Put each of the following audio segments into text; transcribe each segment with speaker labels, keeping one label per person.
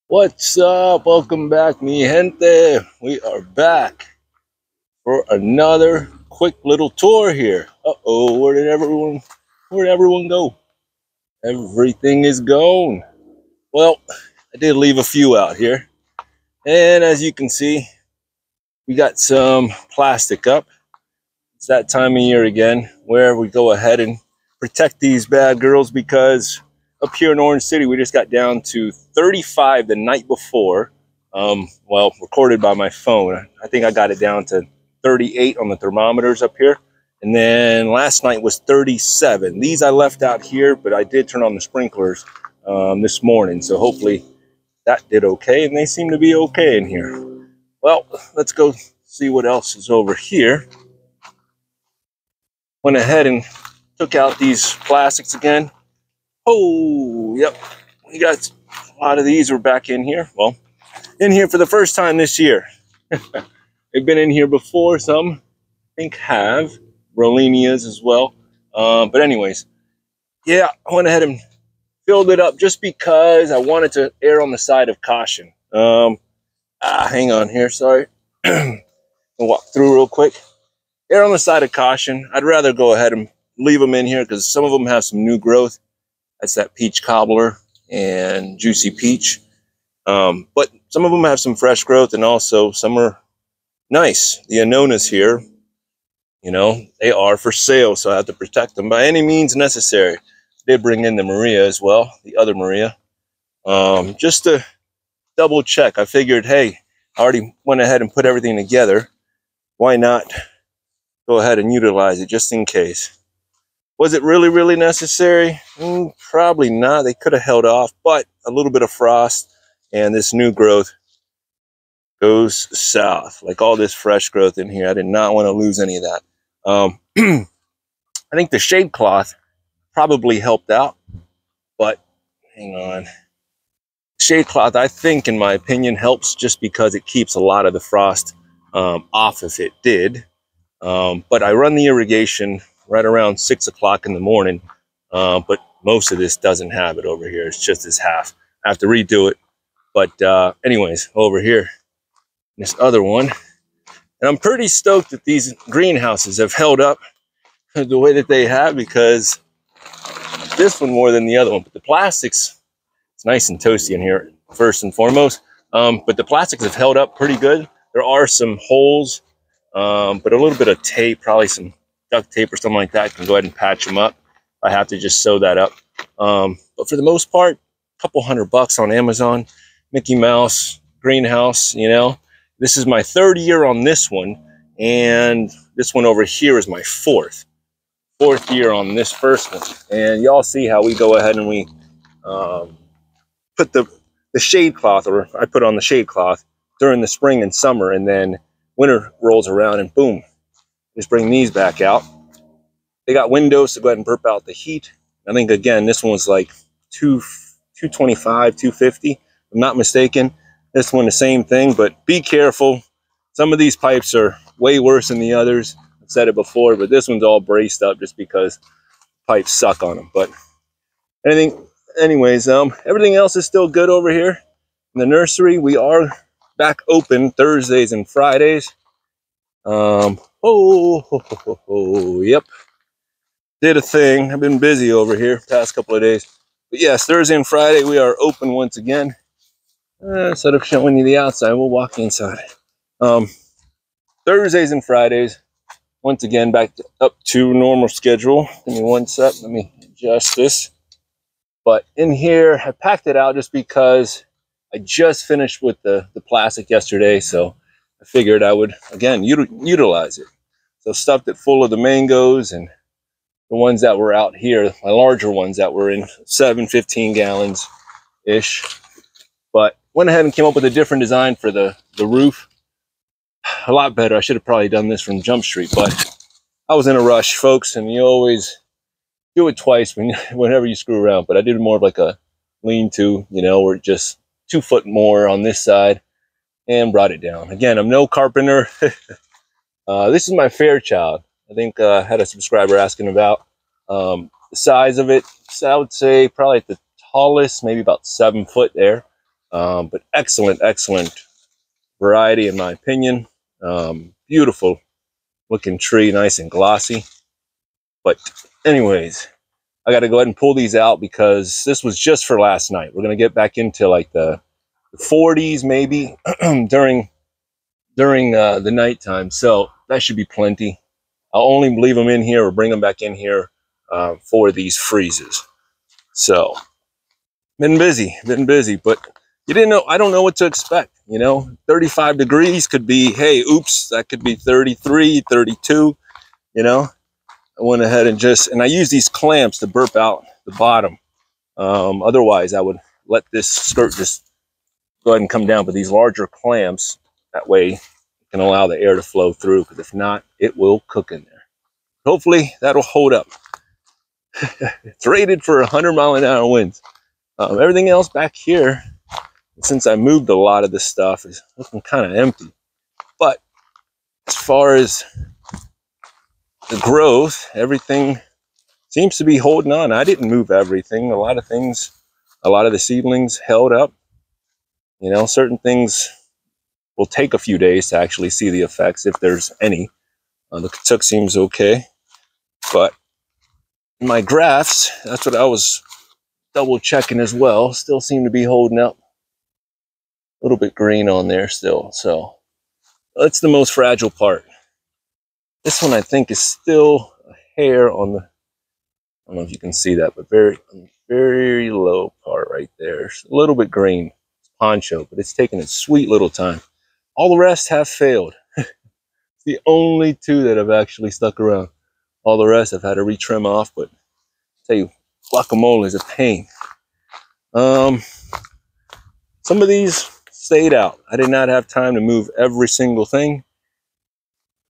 Speaker 1: What's up? Welcome back, mi gente. We are back for another quick little tour here. Uh-oh, where did everyone go? Everything is gone. Well, I did leave a few out here. And as you can see, we got some plastic up. It's that time of year again where we go ahead and protect these bad girls because up here in Orange City, we just got down to 35 the night before. Well, recorded by my phone. I think I got it down to 38 on the thermometers up here. And then last night was 37. These I left out here, but I did turn on the sprinklers this morning. So hopefully that did okay. And they seem to be okay in here. Well, let's go see what else is over here. Went ahead and took out these plastics again. Oh, yep. We got a lot of these are back in here. Well, in here for the first time this year. They've been in here before. Some, I think, have. Rollinias as well. But anyways, yeah, I went ahead and filled it up just because I wanted to err on the side of caution. Hang on here, sorry. I'll walk through real quick. Err on the side of caution. I'd rather go ahead and leave them in here because some of them have some new growth. That's that peach cobbler and juicy peach. But some of them have some fresh growth, and also some are nice. The Anonas here, you know, they are for sale, so I have to protect them by any means necessary. They bring in the Maria as well, the other Maria, just to double check. I figured, hey, I already went ahead and put everything together. Why not go ahead and utilize it just in case? Was it really necessary? Probably not. They could have held off, but a little bit of frost and this new growth goes south. Like all this fresh growth in here, I did not want to lose any of that. I think the shade cloth probably helped out, but hang on. Shade cloth, I think, in my opinion, helps just because it keeps a lot of the frost off if it did. But I run the irrigation right around 6 o'clock in the morning, but most of this doesn't have it over here. It's just this half. I have to redo it. But anyways, over here, this other one. And I'm pretty stoked that these greenhouses have held up the way that they have, because this one more than the other one. But the plastics, it's nice and toasty in here, first and foremost. But the plastics have held up pretty good. There are some holes, but a little bit of tape, probably some duct tape or something like that, can go ahead and patch them up. I have to just sew that up. But for the most part, a couple $100 on Amazon. Mickey Mouse greenhouse, you know. This is my 3rd year on this one, and this one over here is my 4th year on this first one. And y'all see how we go ahead and we put the shade cloth, or I put on the shade cloth during the spring and summer, and then winter rolls around and boom, just bring these back out. They got windows to go ahead and burp out the heat. I think, again, this one was like 225, 250, if I'm not mistaken. This one, the same thing, but be careful. Some of these pipes are way worse than the others. I've said it before, but this one's all braced up just because pipes suck on them. But anyways, everything else is still good over here. In the nursery, we are back open Thursdays and Fridays. Yep. Did a thing. I've been busy over here past couple of days. But yes, Thursday and Friday, we are open once again. Instead of showing you the outside, we'll walk inside. Thursdays and Fridays, once again, up to normal schedule. Give me one sec. Let me adjust this. But in here, I packed it out just because I just finished with the plastic yesterday. So I figured I would, again, utilize it. So stuffed it full of the mangoes and the ones that were out here, my larger ones that were in 15 gallons-ish. But went ahead and came up with a different design for the roof. A lot better. I should have probably done this from Jump Street, but I was in a rush, folks, and you always do it twice whenever you screw around. But I did more of like a lean-to, you know, where just 2 foot more on this side and brought it down. Again, I'm no carpenter. This is my Fairchild. I think I had a subscriber asking about the size of it. So I would say probably at the tallest, maybe about 7 foot there. But excellent, excellent variety in my opinion. Beautiful looking tree, nice and glossy. But anyways, I got to go ahead and pull these out because this was just for last night. We're going to get back into like the 40s maybe during the nighttime. So that should be plenty. I'll only leave them in here or bring them back in here for these freezes. So been busy, but you didn't know, I don't know what to expect. You know, 35 degrees could be, hey, oops, that could be 33, 32, you know. I went ahead and I use these clamps to burp out the bottom. Otherwise, I would let this skirt just go ahead and come down. But these larger clamps, that way it can allow the air to flow through. Because if not, it will cook in there. Hopefully, that'll hold up. It's rated for 100-mile-an-hour winds. Everything else back here, since I moved a lot of this stuff, is looking kind of empty. But as far as the growth, everything seems to be holding on. I didn't move everything. A lot of things, a lot of the seedlings held up. You know, certain things will take a few days to actually see the effects, if there's any. The Katuk seems okay. But in my grafts, that's what I was double checking as well. Still seem to be holding up. A little bit green on there still. So that's the most fragile part. This one I think is still a hair on the, I don't know if you can see that, but very low part right there. It's a little bit green. It's poncho, but it's taking its sweet little time. All the rest have failed. It's the only two that have actually stuck around. All the rest I've had to retrim off, but I'll tell you, guacamole is a pain. Some of these stayed out. I did not have time to move every single thing.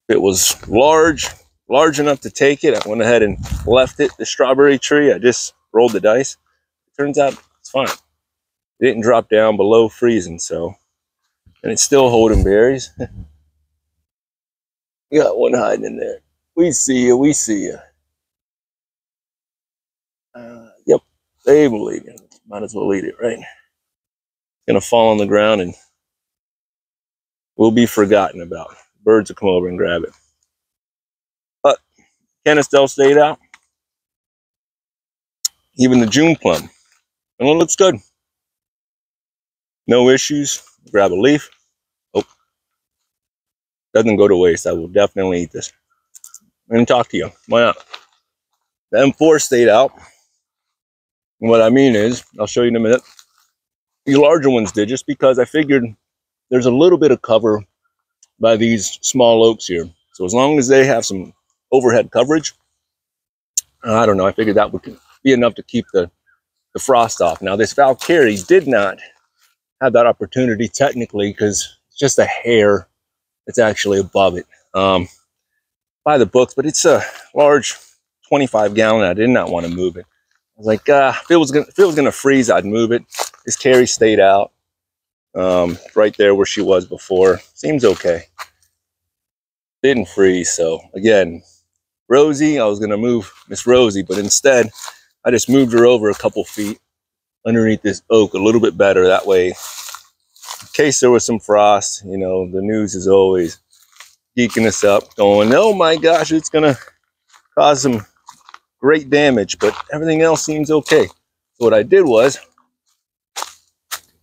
Speaker 1: If it was large enough to take it, I went ahead and left it. The strawberry tree, I just rolled the dice. It turns out it's fine. It didn't drop down below freezing, so, and it's still holding berries. You got one hiding in there. We see you, we see you. Yep, they will eat it. Might as well eat it, right? It's gonna fall on the ground and will be forgotten about. Birds will come over and grab it. But Canistel stayed out. Even the June plum. And it looks good. No issues. Grab a leaf. Oh. Doesn't go to waste. I will definitely eat this. And talk to you. Why not? The M4 stayed out. And what I mean is, I'll show you in a minute. The larger ones did, just because I figured there's a little bit of cover by these small oaks here. So as long as they have some overhead coverage, I don't know, I figured that would be enough to keep the frost off. Now this Valkyrie did not have that opportunity technically, because it's just a hair that's actually above it. By the books, but it's a large 25-gallon. I did not want to move it. I was like, if it was gonna freeze, I'd move it. This carry stayed out. Right there where she was before. Seems okay. Didn't freeze. So again, Rosie, I was gonna move Miss Rosie, but instead I just moved her over a couple feet underneath this oak a little bit better. That way, in case there was some frost, you know, the news is always geeking us up, going, oh my gosh, it's gonna cause some great damage, but everything else seems okay. So what I did was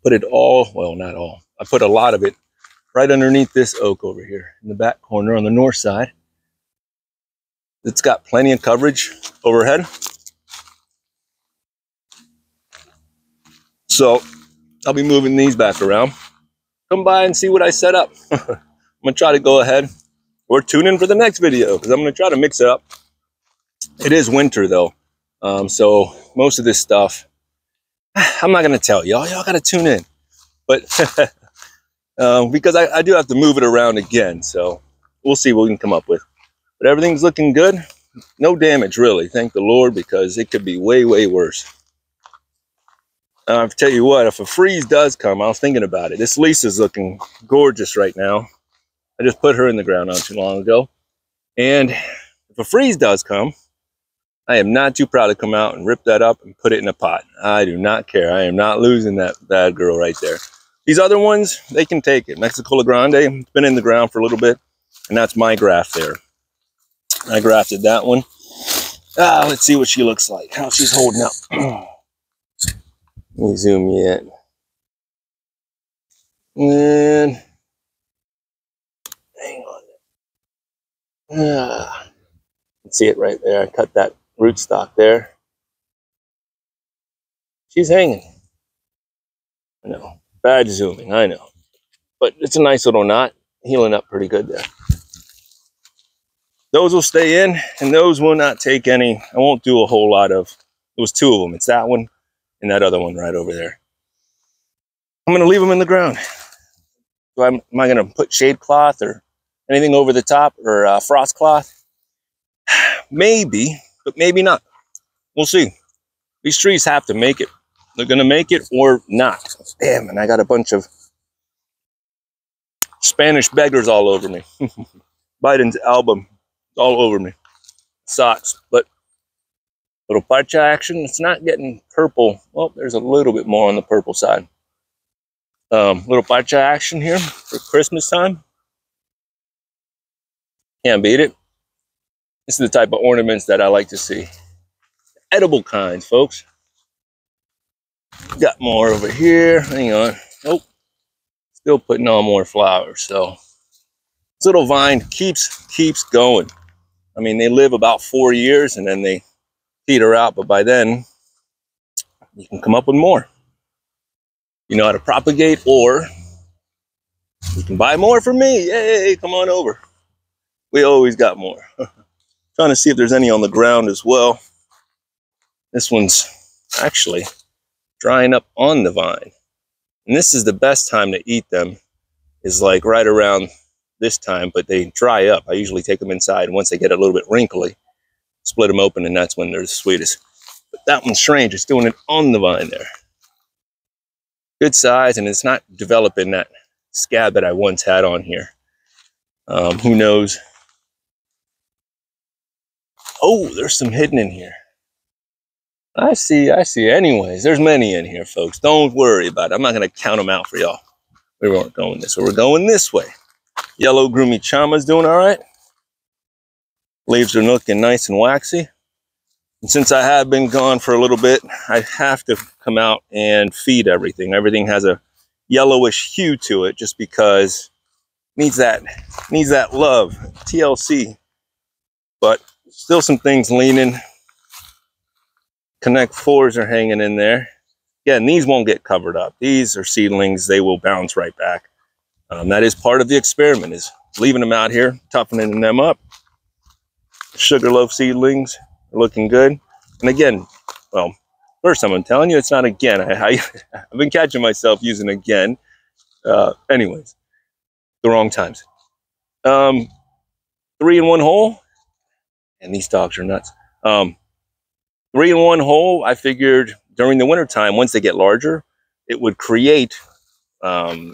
Speaker 1: put it all, well, not all, I put a lot of it right underneath this oak over here in the back corner on the north side. It's got plenty of coverage overhead. So I'll be moving these back around. Come by and see what I set up. I'm gonna try to go ahead or tune in for the next video, because I'm gonna try to mix it up. It is winter though, so most of this stuff I'm not gonna tell y'all. Y'all gotta tune in, but because I do have to move it around again, so we'll see what we can come up with. But everything's looking good. No damage really, thank the Lord, because it could be way worse. I'll tell you what, if a freeze does come, I was thinking about it. This Lisa's looking gorgeous right now. I just put her in the ground not too long ago. And if a freeze does come, I am not too proud to come out and rip that up and put it in a pot. I do not care. I am not losing that bad girl right there. These other ones, they can take it. Mexicola Grande, it's been in the ground for a little bit, and that's my graft there. I grafted that one. Let's see what she looks like, how she's holding up. Let me zoom you in. And hang on. Let's see it right there. I cut that rootstock there. She's hanging. I know. Bad zooming, I know. But it's a nice little knot. Healing up pretty good there. Those will stay in, and those will not take any. I won't do a whole lot of. There was two of them. It's that one and that other one right over there. I'm going to leave them in the ground. So am I going to put shade cloth or anything over the top, or frost cloth? Maybe, but maybe not. We'll see. These trees have to make it. They're going to make it or not. Damn, and I got a bunch of Spanish beggars all over me. Biden's album all over me. Socks, but little parcha action. It's not getting purple. Well, there's a little bit more on the purple side. Little parcha action here for Christmas time. Can't beat it. This is the type of ornaments that I like to see. Edible kinds, folks. Got more over here. Hang on. Nope. Still putting on more flowers. So this little vine keeps going. I mean, they live about 4 years and then they peter out. But by then, you can come up with more. You know how to propagate, or you can buy more from me. Yay, come on over. We always got more. Trying to see if there's any on the ground as well. This one's actually drying up on the vine. And this is the best time to eat them, is like right around this time, but they dry up. I usually take them inside, and once they get a little bit wrinkly, split them open, and that's when they're the sweetest. But that one's strange. It's doing it on the vine there. Good size, and it's not developing that scab that I once had on here. Who knows? Oh, there's some hidden in here. I see. Anyways, there's many in here, folks. Don't worry about it. I'm not going to count them out for y'all. We weren't going this way. We're going this way. Yellow Groomy Chama's doing all right. Leaves are looking nice and waxy. And since I have been gone for a little bit, I have to come out and feed everything. Everything has a yellowish hue to it just because it needs that love, TLC. But still some things leaning. Connect 4s are hanging in there. Again, these won't get covered up. These are seedlings. They will bounce right back. That is part of the experiment, is leaving them out here, toughening them up. Sugarloaf seedlings are looking good. And again, well, first I'm telling you, it's not again. I've been catching myself using again. Anyways, the wrong times. 3 in 1 hole. And these dogs are nuts. 3 in 1 hole, I figured during the wintertime, once they get larger, it would create, I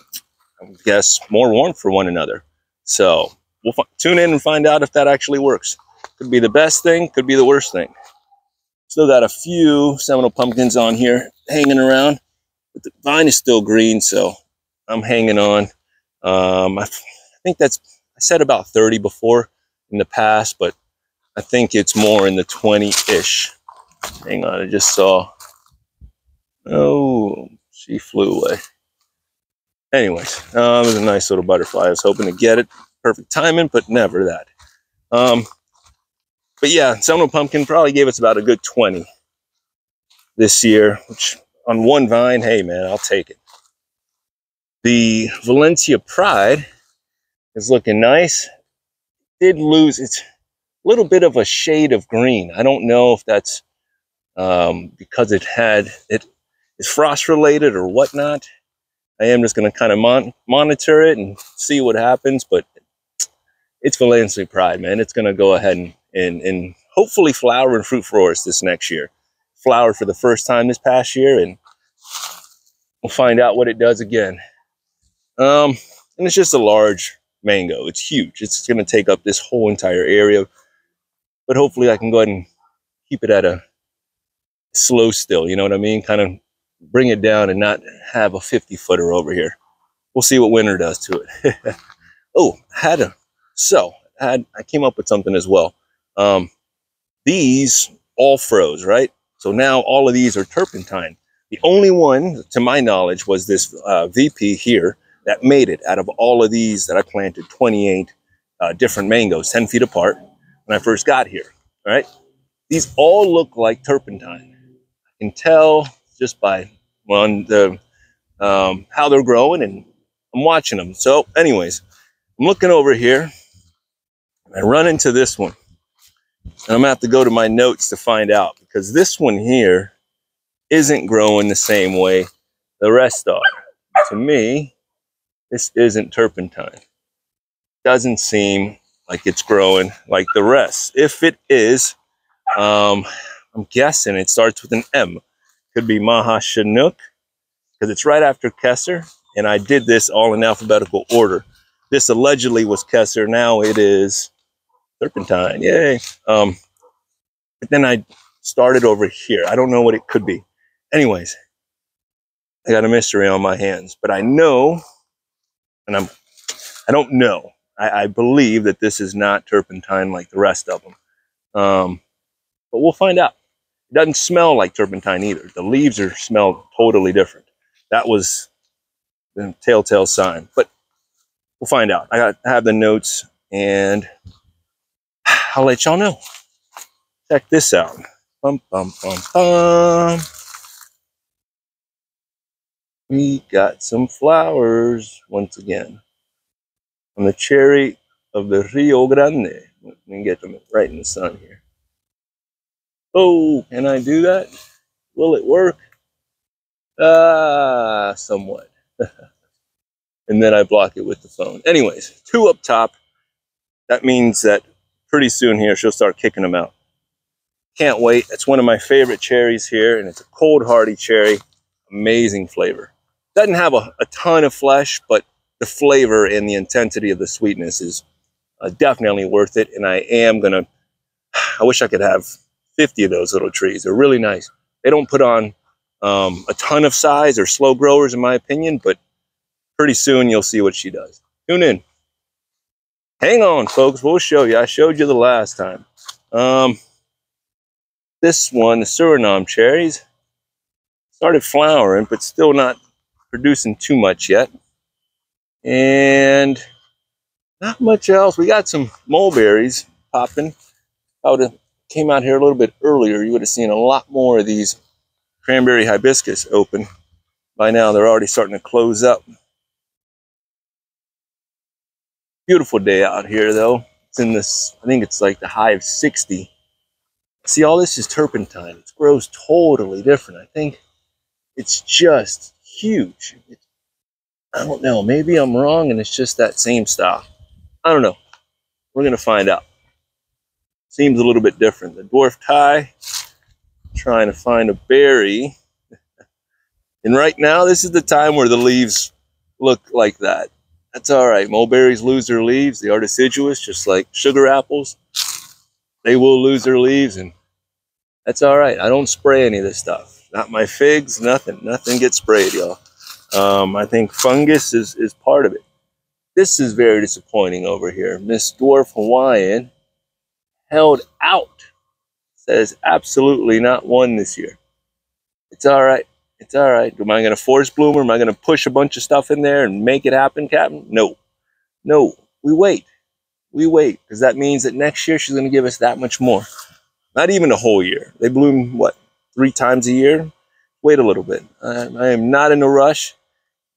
Speaker 1: guess, more warmth for one another. So we'll tune in and find out if that actually works. Could be the best thing, could be the worst thing. Still got a few Seminole pumpkins on here hanging around, but the vine is still green, so I'm hanging on. I think I said about 30 before in the past, but I think it's more in the 20-ish. Hang on, I just saw. Oh, she flew away. Anyways, it was a nice little butterfly. I was hoping to get it. Perfect timing, but never that. But yeah, Seminole pumpkin probably gave us about a good 20 this year, which on one vine, hey man, I'll take it. The Valencia Pride is looking nice. Did lose its little bit of a shade of green. I don't know if that's because it is frost related or whatnot. I am just going to kind of monitor it and see what happens, but it's Valencia Pride, man. It's going to go ahead and hopefully flower in fruit for us this next year. Flowered for the first time this past year, and we'll find out what it does again. And it's just a large mango. It's huge. It's going to take up this whole entire area, but hopefully I can go ahead and keep it at a slow still, you know what I mean? Kind of bring it down and not have a 50-footer over here. We'll see what winter does to it. Oh, I came up with something as well. These all froze, right? So now all of these are turpentine. The only one, to my knowledge, was this VP here that made it out of all of these that I planted, 28 different mangoes, 10 feet apart when I first got here, right? These all look like turpentine. I can tell just by how they're growing, and I'm watching them. So anyways, I'm looking over here and I run into this one. And I'm gonna have to go to my notes to find out, because this one here isn't growing the same way the rest are. To me, this isn't turpentine. Doesn't seem like it's growing like the rest. If it is, I'm guessing it starts with an M. Could be Maha Chinook, because it's right after Kesser, and I did this all in alphabetical order. This allegedly was Kesser, now it is turpentine, yay. But then I started over here. I don't know what it could be. Anyways, I got a mystery on my hands, but I know, and I don't know. I believe that this is not turpentine like the rest of them. But we'll find out. It doesn't smell like turpentine either. The leaves smell totally different. That was the telltale sign, but we'll find out. I have the notes, and I'll let y'all know. Check this out. Bum, bum, bum, bum. We got some flowers once again on the cherry of the Rio Grande. Let me get them right in the sun here. Oh, can I do that? Will it work? Somewhat. And then I block it with the phone. Anyways, 2 up top. That means that pretty soon here she'll start kicking them out. Can't wait. It's one of my favorite cherries here, and it's a cold hardy cherry. Amazing flavor. Doesn't have a ton of flesh, but the flavor and the intensity of the sweetness is definitely worth it. And I wish I could have 50 of those little trees. They're really nice. They don't put on a ton of size or slow growers, in my opinion, but pretty soon you'll see what she does. Tune in. Hang on, folks. We'll show you. I showed you the last time. This one, the Suriname cherries, started flowering, but still not producing too much yet. And not much else. We got some mulberries popping. I would have came out here a little bit earlier. You would have seen a lot more of these cranberry hibiscus open. By now, they're already starting to close up. Beautiful day out here, though. It's in this, I think it's like the high of 60. See, all this is turpentine. It grows totally different. I think it's just huge. I don't know. Maybe I'm wrong and it's just that same style. I don't know. We're going to find out. Seems a little bit different. The dwarf tie, trying to find a berry. And right now, this is the time where the leaves look like that. That's all right. Mulberries lose their leaves. They are deciduous, just like sugar apples. They will lose their leaves, and that's all right. I don't spray any of this stuff. Not my figs, nothing. Nothing gets sprayed, y'all. I think fungus is part of it. This is very disappointing over here. Miss Dwarf Hawaiian held out. Says absolutely not one this year. It's all right. It's all right. Am I going to force bloom, or am I going to push a bunch of stuff in there and make it happen, Captain? No. No. We wait. We wait, because that means that next year she's going to give us that much more. Not even a whole year. They bloom, what, 3 times a year? Wait a little bit. I am not in a rush.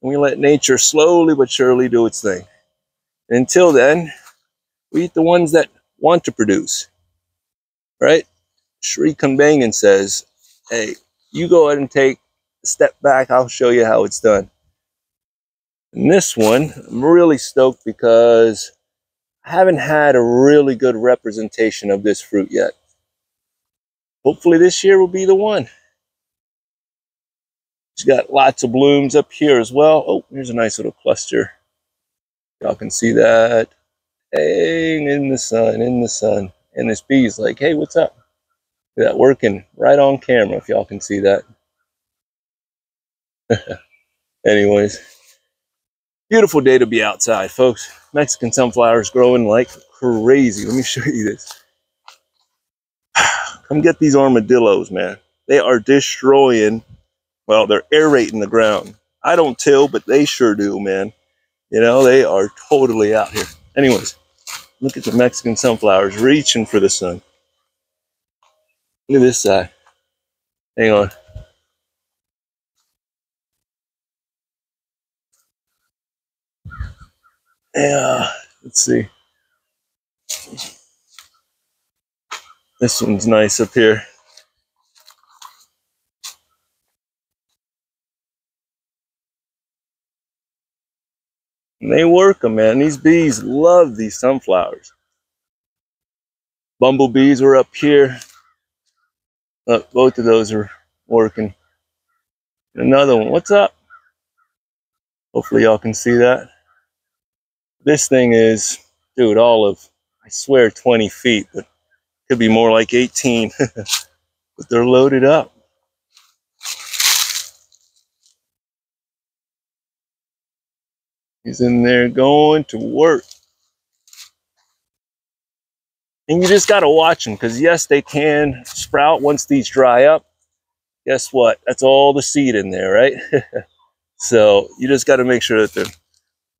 Speaker 1: We let nature slowly but surely do its thing. And until then, we eat the ones that want to produce. Right? Sri Kanbangan says, hey, you go ahead and take a step back. I'll show you how it's done. And this one, I'm really stoked because I haven't had a really good representation of this fruit yet. Hopefully this year will be the one. She's got lots of blooms up here as well. Oh, here's a nice little cluster. Y'all can see that. Hey, in the sun, in the sun. And this bee's like, hey, what's up? Look at that, working right on camera, if y'all can see that. Anyways, beautiful day to be outside, folks. Mexican sunflowers growing like crazy. Let me show you this. Come get these armadillos, man. They are destroying, well, they're aerating the ground. I don't till, but they sure do, man. You know, they are totally out here. Anyways, look at the Mexican sunflowers reaching for the sun. Look at this side. Hang on. Yeah, let's see. This one's nice up here. And they work them, man. These bees love these sunflowers. Bumblebees are up here. Look, both of those are working. Another one. What's up? Hopefully y'all can see that. This thing is, dude, all of, I swear, 20 feet, but could be more like 18. But they're loaded up. He's in there going to work. And you just got to watch them, because yes, they can sprout once these dry up. Guess what? That's all the seed in there, right? So you just got to make sure that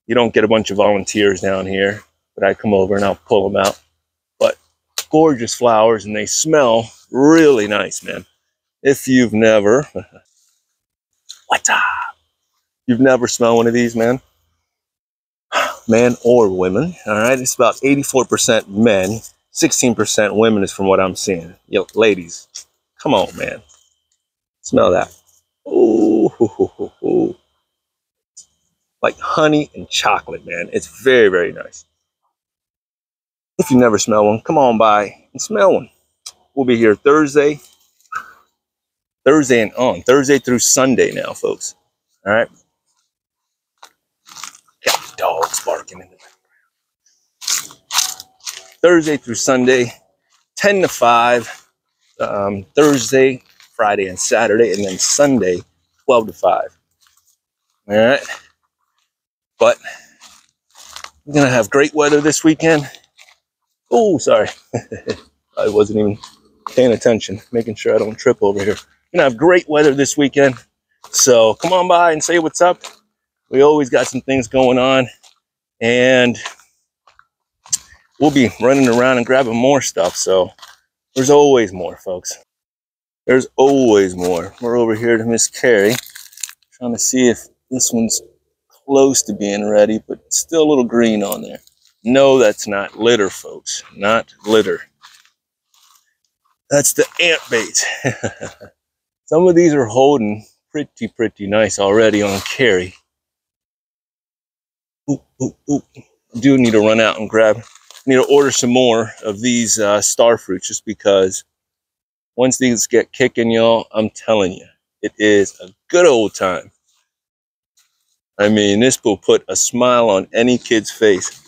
Speaker 1: you don't get a bunch of volunteers down here, but I come over and I'll pull them out. But gorgeous flowers, and they smell really nice, man. If you've never, what's up? You've never smelled one of these, man? Man or women, all right? It's about 84% men, 16% women is from what I'm seeing. Yo, ladies, come on, man. Smell that. Ooh, hoo, hoo, hoo, hoo. Like honey and chocolate, man. It's very, very nice. If you never smell one, come on by and smell one. We'll be here Thursday and on. Thursday through Sunday now, folks. All right? Got dogs barking in the background. Thursday through Sunday, 10 to 5. Thursday, Friday, and Saturday. And then Sunday, 12 to 5. All right? But we're going to have great weather this weekend. Oh, sorry. I wasn't even paying attention, making sure I don't trip over here. We're going to have great weather this weekend. So come on by and say what's up. We always got some things going on. And we'll be running around and grabbing more stuff. So there's always more, folks. There's always more. We're over here to Miss Carrie, trying to see if this one's close to being ready, but still a little green on there. No, that's not litter, folks. Not litter. That's the ant bait. Some of these are holding pretty nice already on Carrie. Ooh, ooh, ooh. I do need to run out and grab. I need to order some more of these star fruits, just because once these get kicking, y'all, I'm telling you, it is a good old time. I mean, this will put a smile on any kid's face.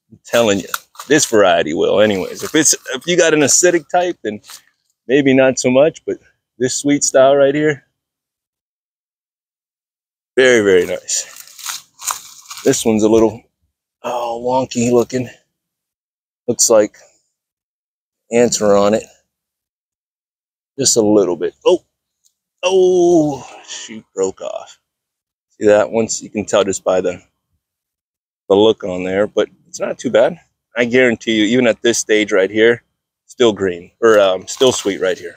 Speaker 1: I'm telling you, this variety will. Anyways, if you got an acidic type, then maybe not so much. But this sweet style right here, very nice. This one's a little wonky looking. Looks like ants are on it. Just a little bit. Oh, shoot, broke off. See that? Once you can tell just by the look on there, but it's not too bad. I guarantee you, even at this stage right here, still green, or still sweet right here.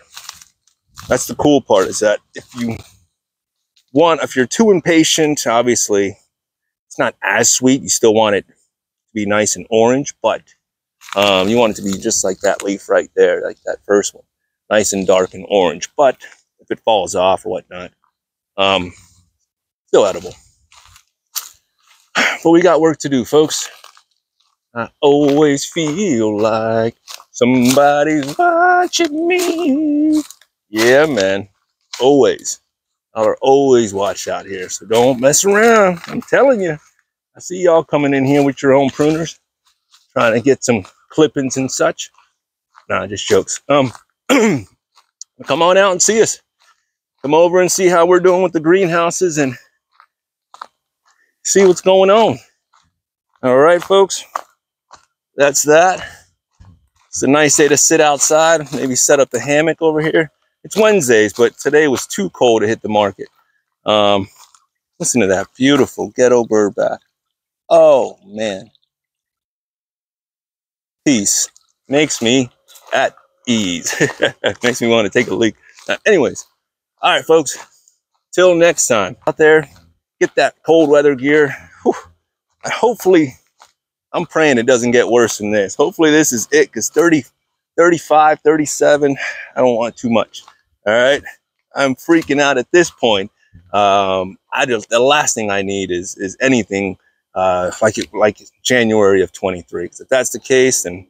Speaker 1: That's the cool part, is that if you're too impatient, obviously it's not as sweet. You still want it to be nice and orange, but you want it to be just like that leaf right there, like that first one, nice and dark and orange. But if it falls off or whatnot, still edible. But we got work to do, folks. I always feel like somebody's watching me. Yeah, man. Always. I'll always watch out here, so don't mess around. I'm telling you. I see y'all coming in here with your own pruners, trying to get some clippings and such. Nah, just jokes. come on out and see us. Come over and see how we're doing with the greenhouses and see what's going on. All right, folks, that's that. It's a nice day to sit outside, maybe set up the hammock over here. It's Wednesdays, but today was too cold to hit the market. Listen to that beautiful ghetto bird back. Oh, man. Peace makes me at ease. Makes me want to take a leak. Anyways, all right, folks, till next time. Out there, get that cold weather gear. Whew. Hopefully, I'm praying it doesn't get worse than this. Hopefully this is it, because 30, 35, 37, I don't want too much. All right, I'm freaking out at this point. The last thing I need is anything like January of 23. Because if that's the case, then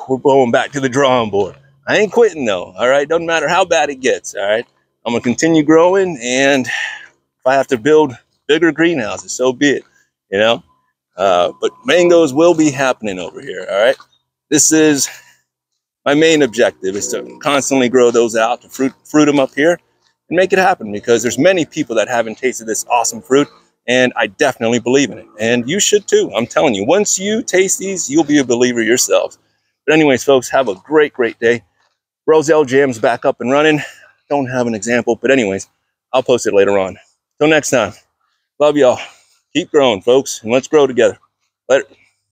Speaker 1: we're going back to the drawing board. I ain't quitting though. All right, doesn't matter how bad it gets. All right, I'm gonna continue growing, and if I have to build bigger greenhouses, so be it. You know, but mangoes will be happening over here. All right, this is my main objective, is to constantly grow those out, to fruit them up here, and make it happen, because there's many people that haven't tasted this awesome fruit, and I definitely believe in it. And you should too. I'm telling you, once you taste these, you'll be a believer yourselves. But anyways, folks, have a great, great day. Roselle Jam's back up and running. Don't have an example, but anyways, I'll post it later on. Till next time, love y'all. Keep growing, folks, and let's grow together. Later.